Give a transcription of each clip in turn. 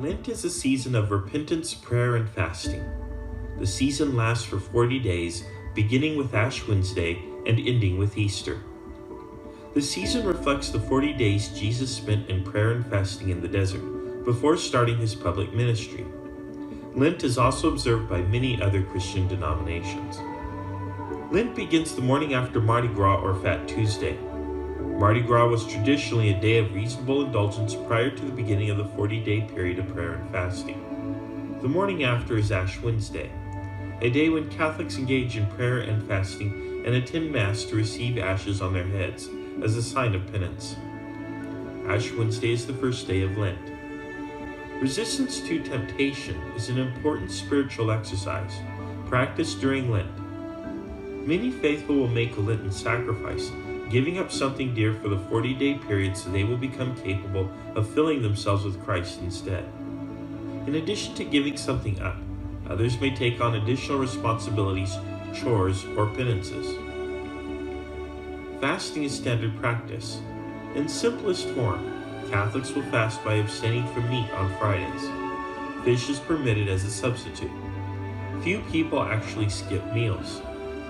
Lent is a season of repentance, prayer, and fasting. The season lasts for 40 days, beginning with Ash Wednesday and ending with Easter. The season reflects the 40 days Jesus spent in prayer and fasting in the desert before starting his public ministry. Lent is also observed by many other Christian denominations. Lent begins the morning after Mardi Gras or Fat Tuesday. Mardi Gras was traditionally a day of reasonable indulgence prior to the beginning of the 40-day period of prayer and fasting. The morning after is Ash Wednesday, a day when Catholics engage in prayer and fasting and attend Mass to receive ashes on their heads as a sign of penance. Ash Wednesday is the first day of Lent. Resistance to temptation is an important spiritual exercise practiced during Lent. Many faithful will make a Lenten sacrifice, giving up something dear for the 40-day period so they will become capable of filling themselves with Christ instead. In addition to giving something up, others may take on additional responsibilities, chores, or penances. Fasting is standard practice. In simplest form, Catholics will fast by abstaining from meat on Fridays. Fish is permitted as a substitute. Few people actually skip meals.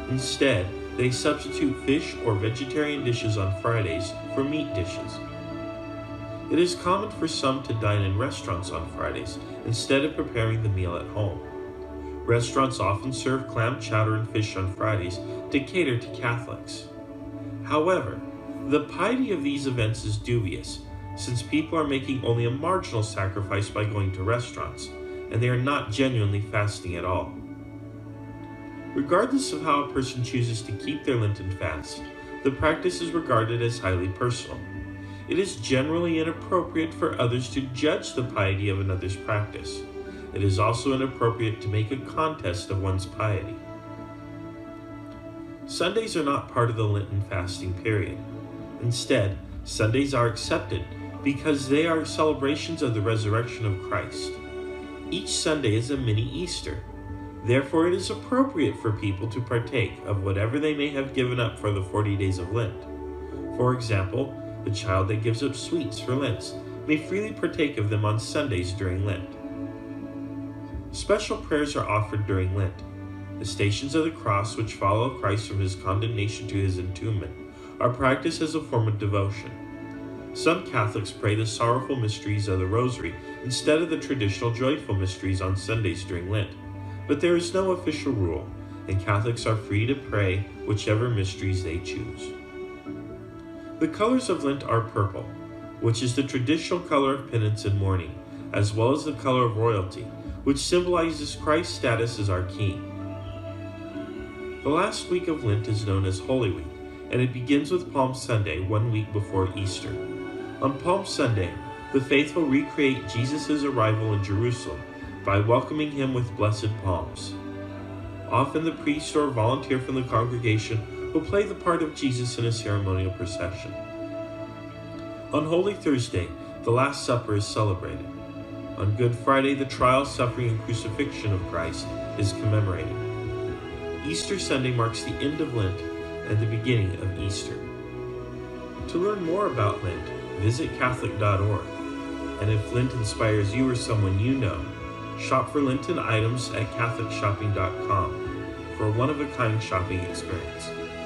Instead, they substitute fish or vegetarian dishes on Fridays for meat dishes. It is common for some to dine in restaurants on Fridays instead of preparing the meal at home. Restaurants often serve clam chowder and fish on Fridays to cater to Catholics. However, the piety of these events is dubious, since people are making only a marginal sacrifice by going to restaurants, and they are not genuinely fasting at all. Regardless of how a person chooses to keep their Lenten fast, the practice is regarded as highly personal. It is generally inappropriate for others to judge the piety of another's practice. It is also inappropriate to make a contest of one's piety. Sundays are not part of the Lenten fasting period. Instead, Sundays are accepted because they are celebrations of the resurrection of Christ. Each Sunday is a mini Easter. Therefore, it is appropriate for people to partake of whatever they may have given up for the 40 days of Lent. For example, the child that gives up sweets for Lent may freely partake of them on Sundays during Lent. Special prayers are offered during Lent. The Stations of the Cross, which follow Christ from his condemnation to his entombment, are practiced as a form of devotion. Some Catholics pray the sorrowful mysteries of the Rosary instead of the traditional joyful mysteries on Sundays during Lent. But there is no official rule, and Catholics are free to pray whichever mysteries they choose. The colors of Lent are purple, which is the traditional color of penance and mourning, as well as the color of royalty, which symbolizes Christ's status as our King. The last week of Lent is known as Holy Week, and it begins with Palm Sunday, 1 week before Easter. On Palm Sunday, the faithful recreate Jesus' arrival in Jerusalem by welcoming him with blessed palms. Often the priest or volunteer from the congregation will play the part of Jesus in a ceremonial procession. On Holy Thursday, the Last Supper is celebrated. On Good Friday, the trial, suffering, and crucifixion of Christ is commemorated. Easter Sunday marks the end of Lent and the beginning of Easter. To learn more about Lent, visit Catholic.org. And if Lent inspires you or someone you know, shop for Lenten items at CatholicShopping.com for a one-of-a-kind shopping experience.